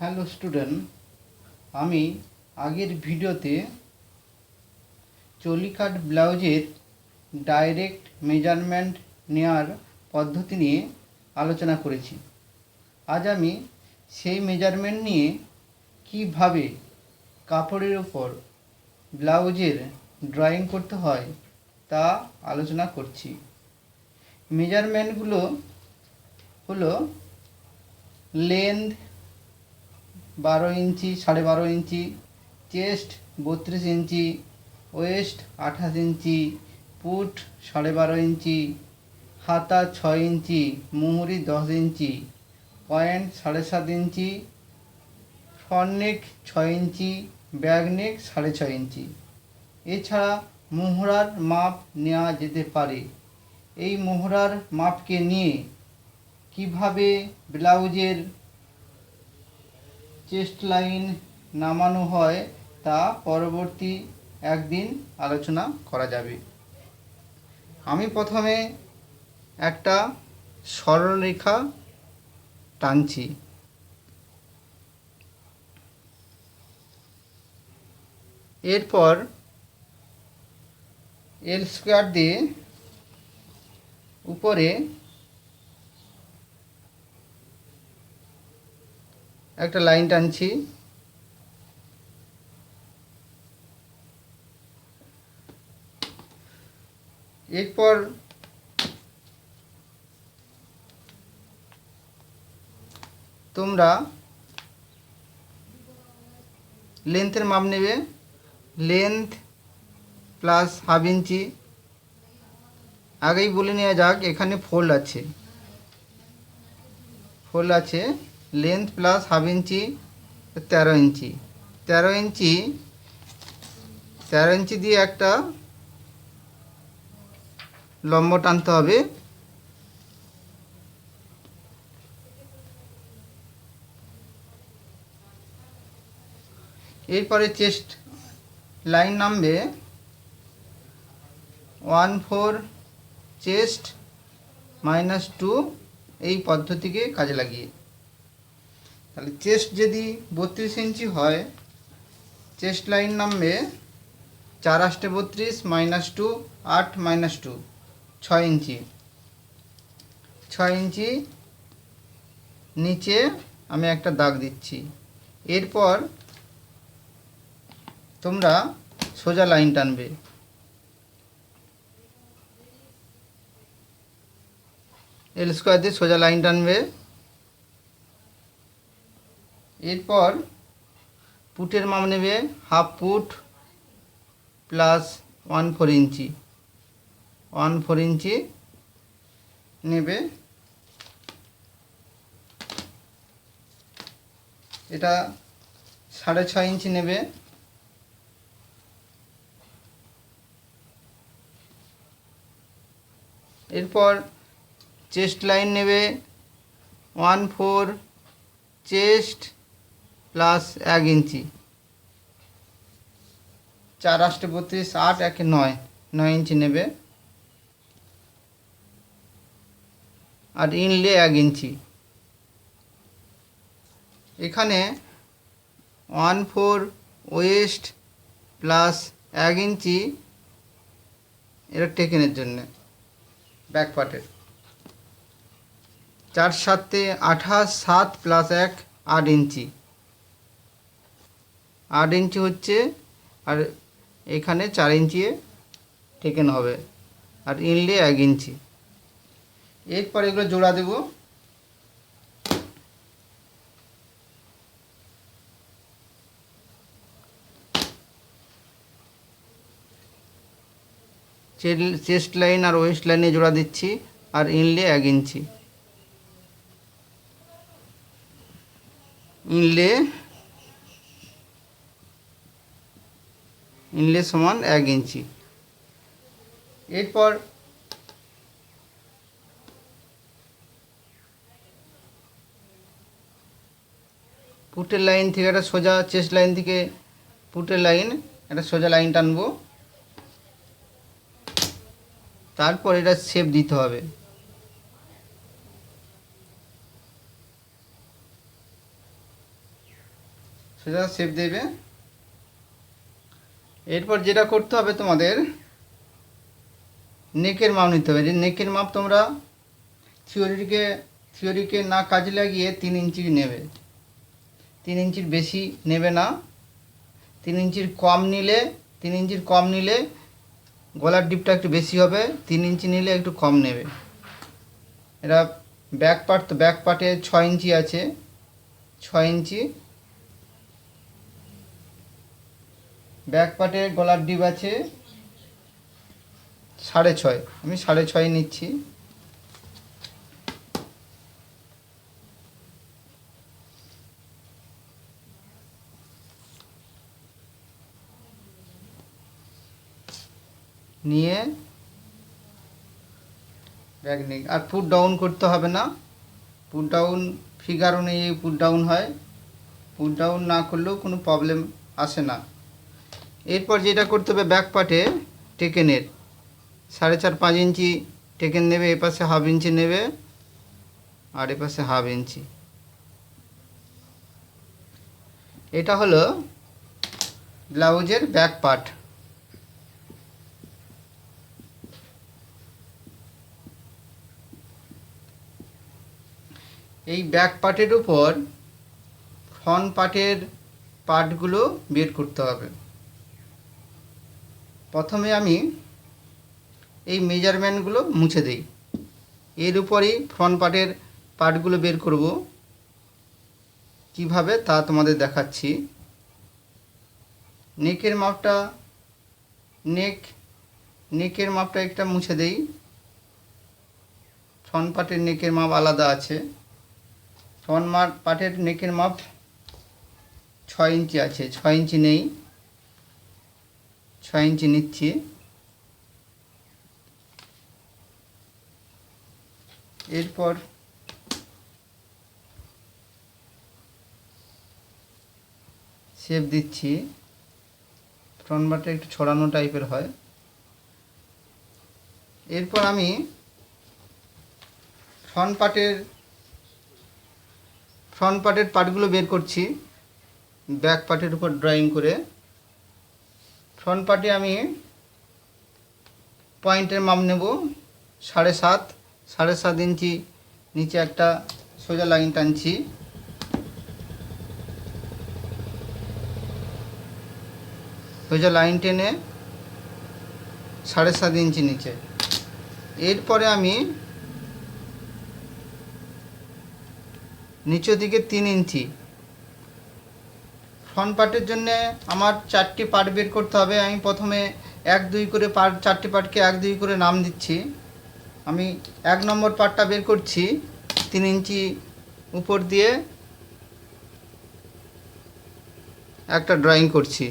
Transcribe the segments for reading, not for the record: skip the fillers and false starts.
Hello student, আমি আগের ভিডিওতে চলি কাট ব্লাউজের ডাইরেক্ট মেজারমেন্ট নেওয়ার পদ্ধতি নিয়ে আলোচনা করেছি। আজ আমি সেই মেজারমেন্ট নিয়ে কিভাবে কাপড়ের উপর ব্লাউজের ড্রয়িং করতে হয় তা আলোচনা করছি। মেজারমেন্টগুলো হলো লেন্থ 12 ইঞ্চি, 12.5 ইঞ্চি, চেস্ট 32 ইঞ্চি, ওয়েস্ট 28 ইঞ্চি, পুট 12.5 ইঞ্চি, হাতা 6 ইঞ্চি, মুহুরি 10 ইঞ্চি, পয়েন্ট 7.5 ইঞ্চি, ফ্রন্ট নেক 6 ইঞ্চি, ব্যাক নেক 6.5 ইঞ্চি। এছাড়া মোহরার মাপ নেওয়া যেতে পারে। এই মোহরার মাপকে নিয়ে কিভাবে ব্লাউজের চেস্ট লাইন নামানো হয় তা পরবর্তী একদিন আলোচনা করা যাবে। আমি প্রথমে একটা সরলরেখা টানছি। এরপর এল স্কোয়ার দিয়ে উপরে একটা লাইন টানছি। এরপর তোমরা লেন্থের মাপ নেবে। Length plus half inch. আগেই বলে নেওয়া যাক, এখানে ফোল্ড আছে। লেন্থ প্লাস হাফ ইঞ্চি 13 ইঞ্চি। 13 ইঞ্চি দিয়ে একটা লম্ব টানতে হবে। এরপরে চেস্ট লাইন নামবে 1/4 চেস্ট -2, এই পদ্ধতিকে কাজে লাগিয়ে। তাহলে চেস্ট যদি 32 ইঞ্চি হয়, চেস্ট লাইন নামবে 4 8 32 -2 8 -2 6 ইঞ্চি। 6 ইঞ্চি নিচে আমি একটা দাগ দিচ্ছি। এরপর তোমরা সোজা লাইন টানবে। এল স্কোয়ার দিয়ে সোজা লাইন টানবে। এরপর পুটের মাপ নেবে হাফ পুট প্লাস 1/4 ইঞ্চি। 1/4 ইঞ্চি নেবে। এটা 6.5 ইঞ্চি নেবে। এরপর চেস্ট লাইন নেবে 1/4 চেস্ট প্লাস 1 ইঞ্চি। 4 8 32 8 1 9 ইঞ্চি নেবে। আর ইনলে 1 ইঞ্চি। এখানে 1/4 ওয়েস্ট প্লাস 1 ইঞ্চি এটা টেকেনের জন্য ব্যাক পার্টের। 4 7 28 7 প্লাস 1 8 ইঞ্চি। 8 ইঞ্চি হচ্ছে, আর এখানে 4 ইঞ্চি টেকেন হবে, আর ইনলে 1 ইঞ্চি। এরপর এগুলো জোড়া দেব। চেস্ট লাইন আর ওয়েস্ট লাইনে জোড়া দিচ্ছি, আর ইনলে 1 ইঞ্চি। ইনলে সমান 1 ইঞ্চি। এরপর পুটের লাইন থেকে একটা সোজা, চেস্ট লাইন থেকে পুটের লাইন একটা সোজা লাইন টানবো। তারপর এটা শেপ দিতে হবে। সোজা শেপ দেবে। এরপর যেটা করতে হবে তোমাদের, নেকের মাপ নিতে হবে। যে নেকের মাপ তোমরা থিওরিকে না কাজে লাগিয়ে 3 ইঞ্চি নেবে। 3 ইঞ্চির বেশি নেবে না। 3 ইঞ্চির কম নিলে গলার ডিপটা একটু বেশি হবে, 3 ইঞ্চি নিলে একটু কম নেবে। এটা ব্যাক পার্ট, তো ব্যাক পার্টে 6 ইঞ্চি আছে, 6 ইঞ্চি ব্যাক পার্টে গলার ডিপ আছে 6.5, আমি 6.5 নিচ্ছি। নিয়ে ব্যাক নেক, আর পুট ডাউন করতে হবে না। পুট ডাউন ফিগার অনুযায়ী পুট ডাউন হয়, পুট ডাউন না করলেও কোনো প্রবলেম আসে না। এরপর যেটা করতে হবে, ব্যাক পার্টে টেকেনের 4.5-5 ইঞ্চি টেকেন নেবে, এপাশে 1/2 ইঞ্চি নেবে আর এপাশে 1/2 ইঞ্চি। এটা হলো ব্লাউজের ব্যাক পার্ট। এই ব্যাক পার্টের উপর ফ্রন্ট পার্টের পার্টগুলো বের করতে হবে। প্রথমে আমি এই মেজারমেন্টগুলো মুছে দিই, এর উপরই ফ্রন্ট পার্টের পার্টগুলো বের করব। কিভাবে তা তোমাদের দেখাচ্ছি। নেকের মাপটা একটা মুছে দেই। ফ্রন্ট পার্টের নেকের মাপ আলাদা আছে। ফ্রন্ট পার্টের নেকের মাপ 6 ইঞ্চি আছে, 6 ইঞ্চি নেই, 6 ইঞ্চি নিচ্ছি। এরপর শেপ দিচ্ছি। ফ্রন্ট পার্টে একটু ছড়ানো টাইপের হয়। এরপর আমি ফ্রন্ট পার্টের পার্টগুলো বের করছি ব্যাক পার্টের উপর ড্রয়িং করে। ফ্রন্ট পার্টে আমি পয়েন্টের মাপ নেব 7.5 ইঞ্চি, নিচে একটা সোজা লাইন টানছি। সোজা লাইন টেনে 7.5 ইঞ্চি নিচে। এরপরে আমি নিচের দিকে 3 ইঞ্চি। ফ্রন্ট পার্টের জন্য আমার 4টি পার্ট বের করতে হবে। আমি প্রথমে 1-2 করে পার্ট, 4টি পার্টকে 1-2 করে নাম দিচ্ছি। আমি 1 নম্বর পার্টটা বের করছি, 3 ইঞ্চি উপর দিয়ে একটা ড্রয়িং করছি।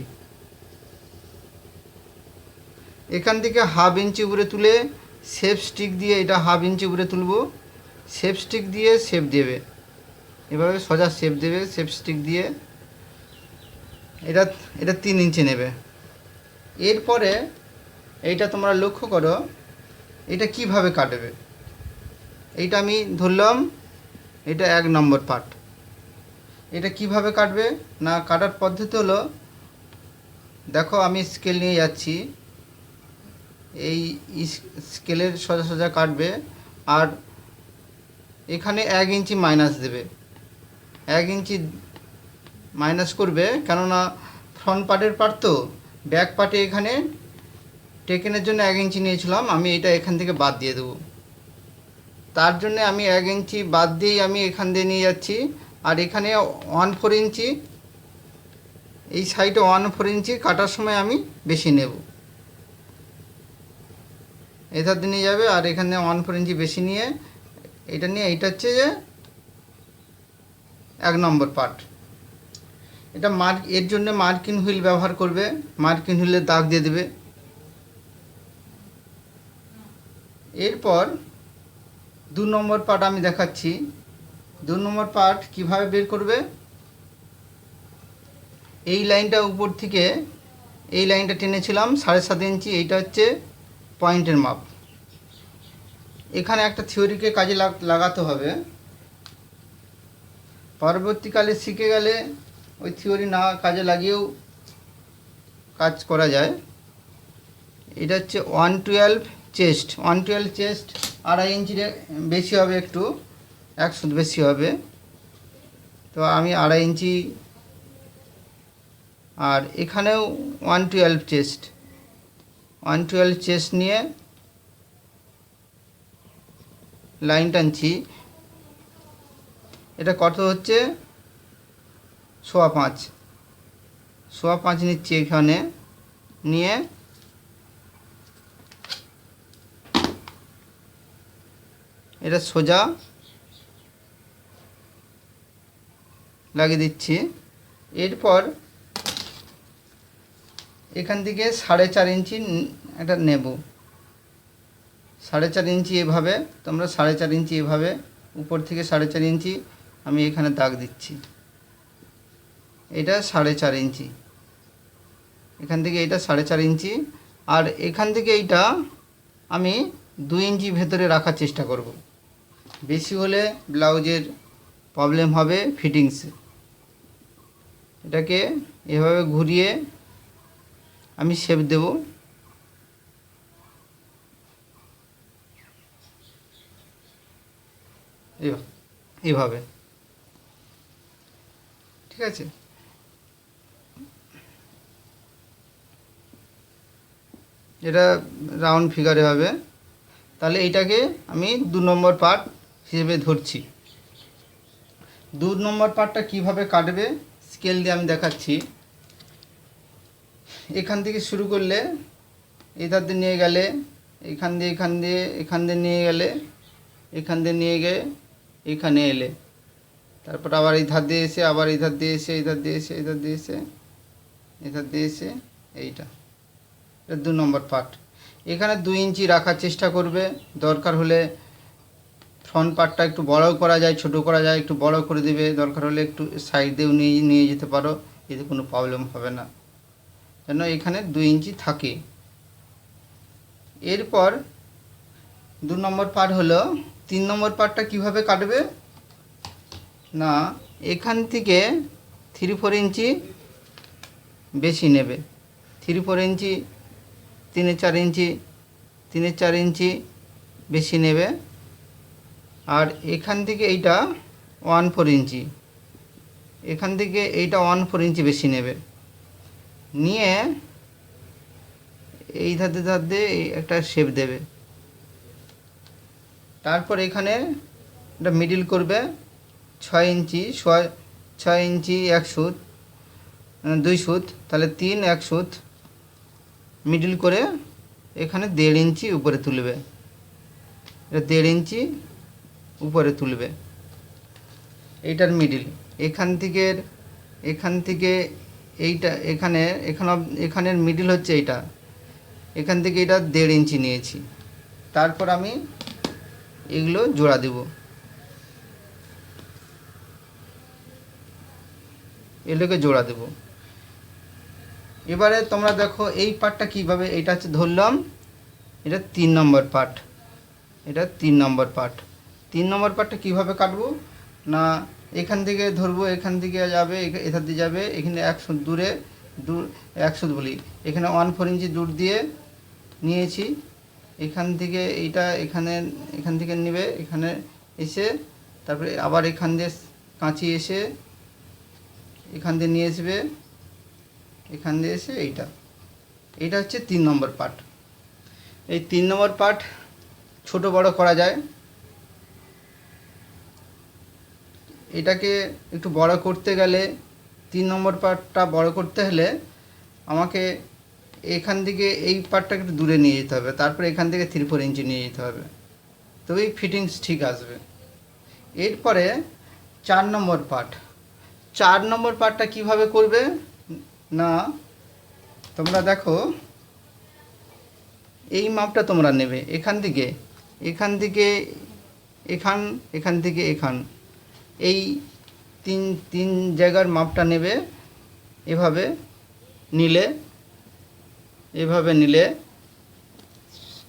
এখান থেকে 1/2 ইঞ্চি উপরে তুলে শেপ স্টিক দিয়ে, এটা 1/2 ইঞ্চি উপরে তুলব, শেপ স্টিক দিয়ে শেপ দেবে, এভাবে সোজা শেপ দেবে শেপ স্টিক দিয়ে। এটা 3 ইঞ্চি নেবে। এরপরে এইটা তোমরা লক্ষ্য করো, এটা কিভাবে কাটবে। এইটা আমি ধরলাম, এটা 1 নম্বর পার্ট। এটা কিভাবে কাটবে না, কাটার পদ্ধতি হলো, দেখো আমি স্কেল নিয়ে যাচ্ছি, এই স্কেলের সোজা সোজা কাটবে আর এখানে 1 ইঞ্চি মাইনাস দেবে। 1 ইঞ্চি মাইনাস করবে, কেননা ফ্রন্ট পার্টের পার্ট তো। ব্যাক পার্টে এখানে টেকেনের জন্য 1 ইঞ্চি নিয়েছিলাম, আমি এটা এখান থেকে বাদ দিয়ে দেবো। তার জন্য আমি 1 ইঞ্চি বাদ দিয়েই আমি এখান দিয়ে নিয়ে যাচ্ছি। আর এখানে 1/4 ইঞ্চি, এই সাইডে 1/4 ইঞ্চি কাটার সময় আমি বেশি নেব, এধার দিয়ে নিয়ে যাবে। আর এখানে 1/4 ইঞ্চি বেশি নিয়ে এটা নিয়ে, এইটা হচ্ছে যে 1 নম্বর পার্ট। এটা এর জন্য মার্কিং হুইল ব্যবহার করবে, মার্কিং হুইলের দাগ দিয়ে দেবে। এরপর 2 নম্বর পার্ট আমি দেখাচ্ছি। 2 নম্বর পার্ট কিভাবে বের করবে। এই লাইনটা উপর থেকে এই লাইনটা টেনেছিলাম 7.5 ইঞ্চি, এইটা হচ্ছে পয়েন্টের মাপ। এখানে একটা থিওরিকে কাজে লাগাতে হবে। পরবর্তীকালে শিখে গেলে ওই থিওরি না কাজে লাগিয়েও কাজ করা যায়। এটা হচ্ছে 112 চেস্ট। 112 চেস্ট 2.5 ইঞ্চির বেশি হবে, একটু 1 সুত বেশি হবে। তো আমি 2.5 ইঞ্চি, আর এখানেও 112 চেস্ট। 112 চেস্ট নিয়ে লাইন টানছি। এটা কত হচ্ছে 5.25, 5.25 নিচ্ছি এখানে, নিয়ে এটা সোজা লাগিয়ে দিচ্ছি। এরপর এখান থেকে 4.5 ইঞ্চি একটা নেব, 4.5 ইঞ্চি এভাবে, তোমরা 4.5 ইঞ্চি এভাবে উপর থেকে 4.5 ইঞ্চি আমি এখানে দাগ দিচ্ছি। এটা 4.5 ইঞ্চি, এখান থেকে এটা 4.5 ইঞ্চি, আর এখান থেকে এইটা আমি 2 ইঞ্চি ভেতরে রাখার চেষ্টা করব। বেশি হলে ব্লাউজের প্রবলেম হবে ফিটিংসে। এটাকে এভাবে ঘুরিয়ে আমি শেপ দেব। এভাবে, ঠিক আছে। এটা রাউন্ড ফিগারে হবে। তাহলে এইটাকে আমি 2 নম্বর পার্ট হিসেবে ধরছি। 2 নম্বর পার্টটা কিভাবে কাটবে স্কেল দিয়ে আমি দেখাচ্ছি। এখান থেকে শুরু করলে এই ধার দিয়ে নিয়ে গেলে, এখান দিয়ে নিয়ে গেলে, এখান দিয়ে নিয়ে গিয়ে এখানে এলে, তারপর আবার এই ধার দিয়ে এসে, আবার এই ধার দিয়ে এসে, এই ধার দিয়ে এসে, এই ধার দিয়ে এসে, এই ধার দিয়ে এসে, এইটা 2 নম্বর পার্ট। এখানে 2 ইঞ্চি রাখার চেষ্টা করবে। দরকার হলে ফ্রন্ট পার্টটা একটু বড়ও করা যায়, ছোটো করা যায়, একটু বড় করে দেবে। দরকার হলে একটু সাইড দিয়েও নিয়ে যেতে পারো, এতে কোনো প্রবলেম হবে না, যেন এখানে 2 ইঞ্চি থাকে। এরপর 2 নম্বর পার্ট হলো 3 নম্বর পার্টটা কিভাবে কাটবে না, এখান থেকে 3-4 ইঞ্চি বেশি নেবে। 3-4 ইঞ্চি, 3-4 ইঞ্চি, 3-4 ইঞ্চি বেশি নেবে। আর এখান থেকে এইটা 1-4 ইঞ্চি, এখান থেকে এইটা 1-4 ইঞ্চি বেশি নেবে। নিয়ে এই ধার দিয়ে একটা শেপ দেবে। তারপর এখানে এটা মিডিল করবে 6 ইঞ্চি, 6 ইঞ্চি 1 সুত, 2 সুত, তাহলে 3 1 সুত মিডিল করে এখানে 1.5 ইঞ্চি উপরে তুলবে। এটা 1.5 ইঞ্চি উপরে তুলবে, এইটার মিডিল। এখান থেকে এইটা এখানের মিডিল হচ্ছে এইটা, এখান থেকে এটা 1.5 ইঞ্চি নিয়েছি। তারপর আমি এগুলো জোড়া দেব, এগুলোকে জোড়া দেব। এবারে তোমরা দেখো এই পার্টটা কীভাবে, এটা হচ্ছে ধরলাম, এটা 3 নম্বর পার্ট, এটা 3 নম্বর পার্ট। 3 নম্বর পার্টটা কীভাবে কাটবো না, এখান থেকে ধরবো, এখান থেকে যাবে, এখান দিয়ে যাবে, এখানে 1 সুত দূরে, 1 সুত বলি, এখানে 1-4 ইঞ্চি দূর দিয়ে নিয়েছি। এখান থেকে এইটা এখান থেকে নেবে, এখানে এসে তারপরে আবার এখান দিয়ে কাঁচি এসে এখান দিয়ে নিয়ে আসবে, এখান দিয়ে এসে এইটা হচ্ছে 3 নম্বর পার্ট। এই 3 নম্বর পার্ট ছোট বড় করা যায়। এটাকে একটু বড় করতে গেলে, 3 নম্বর পার্টটা বড় করতে হলে আমাকে এখান থেকে এই পার্টটাকে একটু দূরে নিয়ে যেতে হবে, তারপরে এখান থেকে 3-4 ইঞ্চি নিয়ে যেতে হবে, তবেই ফিটিংস ঠিক আসবে। এরপরে 4 নম্বর পার্ট। 4 নম্বর পার্টটা কিভাবে করবে না, তোমরা দেখো এই মাপটা তোমরা নেবে, এখান থেকে এখান, এই তিন জায়গার মাপটা নেবে। এভাবে নিলে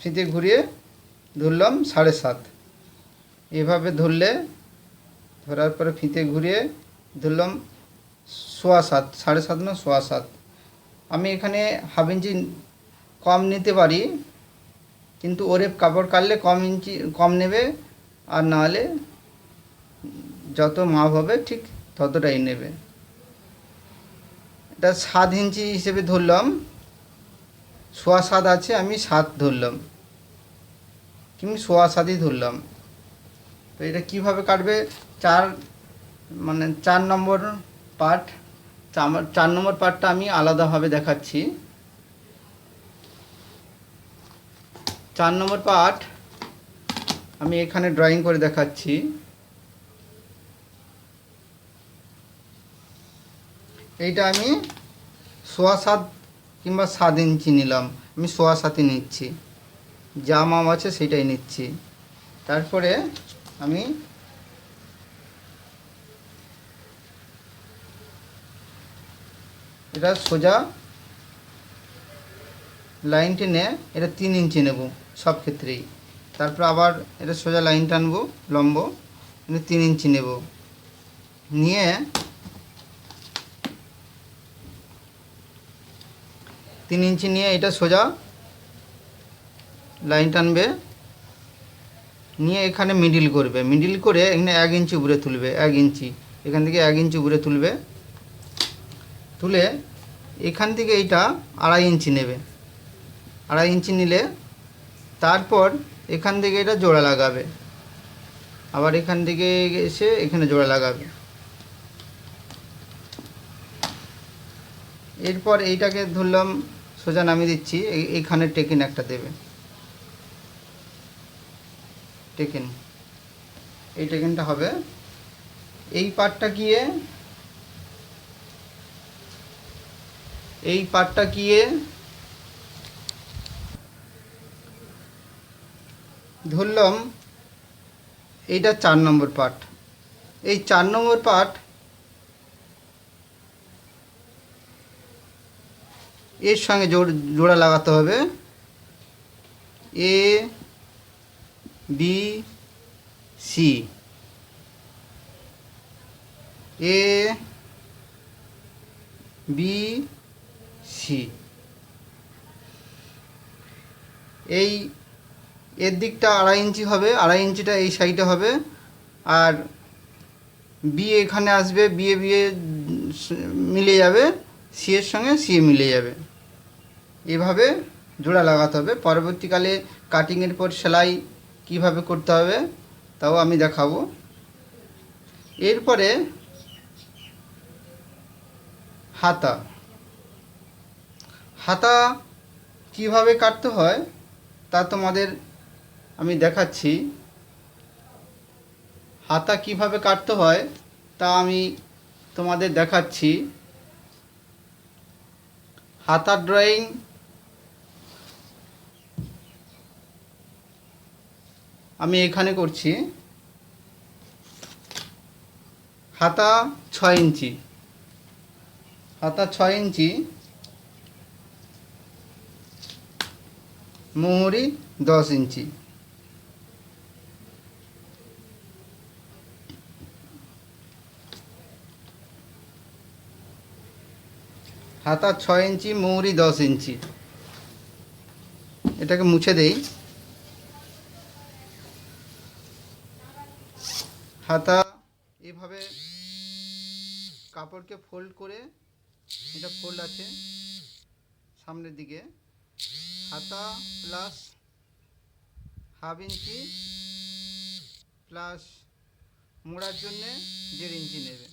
ফিতে ঘুরিয়ে ধরলাম 7.5, এভাবে ধরার পরে ফিতে ঘুরিয়ে ধরলাম সোয়া 7, 7.5 না সোয়া 7। আমি এখানে হাফ ইঞ্চি কম নিতে পারি, কিন্তু ওরে কাপড় কাটলে কম নেবে, আর নাহলে যত মাপ হবে ঠিক ততটাই নেবে। এটা 7 ইঞ্চি হিসেবে ধরলাম, সোয়া 7 আছে, আমি 7 ধরলাম, কিংবা সোয়া 7ই ধরলাম। তো এটা কিভাবে কাটবে, 4 নম্বর পার্ট, 4 নম্বর পার্টটা আমি আলাদাভাবে দেখাচ্ছি। 4 নম্বর পার্ট আমি এখানে ড্রয়িং করে দেখাচ্ছি। এইটা আমি সোয়া 7 কিংবা 7 ইঞ্চি নিলাম, আমি সোয়া 7ই নিচ্ছি, যা মাপ আছে সেটাই নিচ্ছি। তারপরে আমি এটা সোজা লাইন টেনে এটা 3 ইঞ্চি নেব সব ক্ষেত্রেই। তারপর আবার এটা সোজা লাইন টানবো লম্ব, 3 ইঞ্চি নেব, নিয়ে 3 ইঞ্চি নিয়ে এটা সোজা লাইন টানবে, নিয়ে এখানে মিডিল করবে, মিডিল করে এখানে 1 ইঞ্চি উপরে তুলবে, 1 ইঞ্চি এখান থেকে 1 ইঞ্চি উপরে তুলবে, তুলে এখান থেকে এইটা 2.5 ইঞ্চি নেবে, 2.5 ইঞ্চি নিলে তারপর এখান থেকে এটা জোড়া লাগাবে, আবার এখান থেকে এসে এখানে জোড়া লাগাবে। এরপর এইটাকে ধরলাম সোজা নামিয়ে দিচ্ছি, এইখানে টেকেন একটা দেবে, টেকেন, এই টেকেনটা হবে। এই পার্টটা গিয়ে ধরলাম এইটা 4 নম্বর পার্ট। এই 4 নম্বর পার্ট এর সঙ্গে জোড়া লাগাতে হবে, A B C, A B C. এই এর দিকটা 2.5 ইঞ্চি হবে, 2.5 ইঞ্চিটা এই সাইডে হবে, আর বি এখানে আসবে, বিয়ে মিলে যাবে, সি এর সঙ্গে সি মিলে যাবে। এভাবে জোড়া লাগাতে হবে। পরবর্তীকালে কাটিংয়ের পর সেলাই কিভাবে করতে হবে তাও আমি দেখাবো। এরপরে হাতা কিভাবে কাটতে হয় তা তোমাদের আমি দেখাচ্ছি। হাতা কিভাবে কাটতে হয় তা আমি তোমাদের দেখাচ্ছি। হাতার ড্রয়িং আমি এখানে করছি। হাতা 6 ইঞ্চি, হাতা 6 ইঞ্চি, মোহরি 10 ইঞ্চি। হাতা 6 ইঞ্চি, মোহরি 10 ইঞ্চি। এটাকে মুছে দেই। হাতা এভাবে কাপড়কে ফোল্ড করে, এটা ফোল্ড আছে সামনের দিকে, হাতা প্লাস হাফ ইঞ্চি প্লাস মোড়ার জন্যে 1.5 ইঞ্চি নেবে।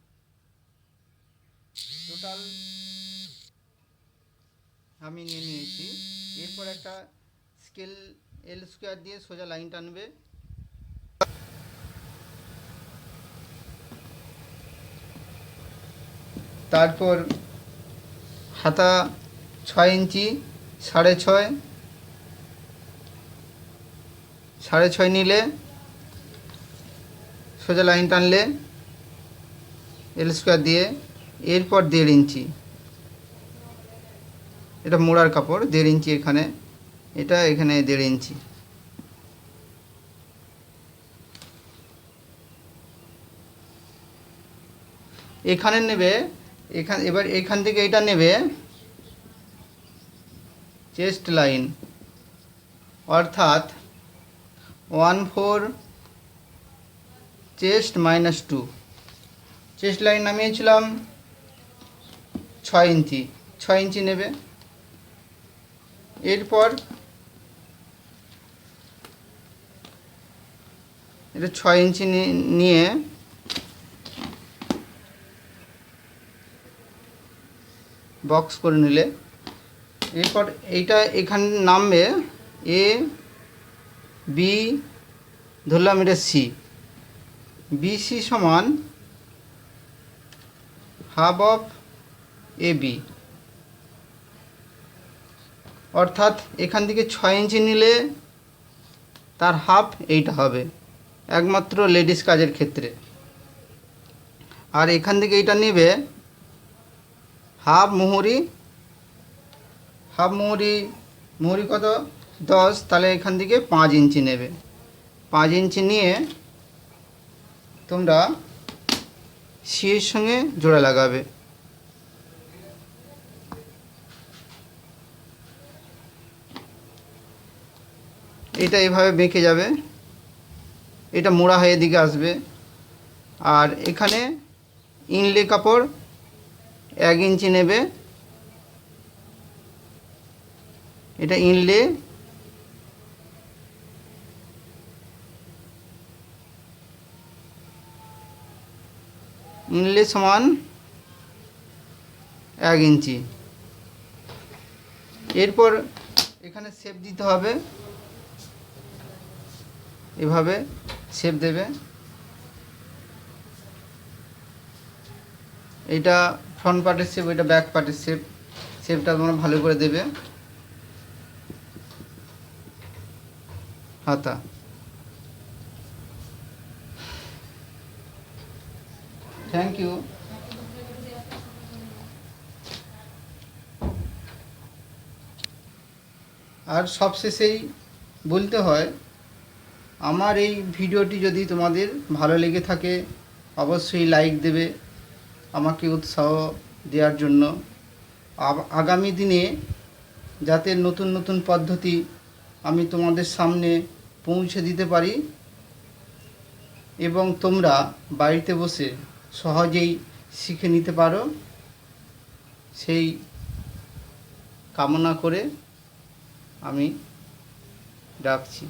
টোটাল আমি নিয়েছি। এরপর একটা স্কেল এল স্কোয়ার দিয়ে সোজা লাইন টানবে, তারপর হাতা 6 ইঞ্চি, 6.5 নিলে সোজা লাইন টানলে এল স্কোয়ার দিয়ে, এরপর 1.5 ইঞ্চি, এটা মোড়ার কাপড়, 1.5 ইঞ্চি এখানে, এটা এখানে 1.5 ইঞ্চি। এখানে নেবে এবার এখান থেকে এটা নেবে চেস্ট লাইন, অর্থাৎ 1/4 চেস্ট -2। চেস্ট লাইন নামিয়েছিলাম 6 ইঞ্চি, 6 ইঞ্চি নেবে। এরপর এটা 6 ইঞ্চি নিয়ে বক্স করে নিলে, এরপর এইটা এখানে নামবে এ বি, ধরলাম এটা সি, বিসি সমান হাফ অফ এ বি, অর্থাৎ এখান থেকে 6 ইঞ্চি নিলে তার হাফ এইটা হবে, একমাত্র লেডিস কাজের ক্ষেত্রে। আর এখান থেকে এইটা নেবে হাফ মুহুরি, মুহুরি কত 10, তাহলে এখান থেকে 5 ইঞ্চি নেবে। 5 ইঞ্চি নিয়ে তোমরা সি এর সঙ্গে জোড়া লাগাবে। এটা এভাবে বেঁকে যাবে, এটা মোড়া হয়ে দিকে আসবে। আর এখানে ইনলে কাপড় 1 ইঞ্চি নেবে, এটা ইনলে, সমান 1 ইঞ্চি। এরপর এখানে শেপ দিতে হবে, এভাবে শেপ দেবে। এটা ফ্রন্ট পার্টের শেপ, এটা ব্যাক পার্টের শেপ। শেপটা তোমরা ভালো করে দেবে। হাতা, থ্যাংক ইউ। আর সবশেষেই বলতে হয়, আমার এই ভিডিওটি যদি তোমাদের ভালো লেগে থাকে অবশ্যই লাইক দেবে, আমাকে উৎসাহ দেওয়ার জন্য। আগামী দিনে যাতে নতুন নতুন পদ্ধতি আমি তোমাদের সামনে পৌঁছে দিতে পারি এবং তোমরা বাড়িতে বসে সহজেই শিখে নিতে পারো, সেই কামনা করে আমি রাখছি।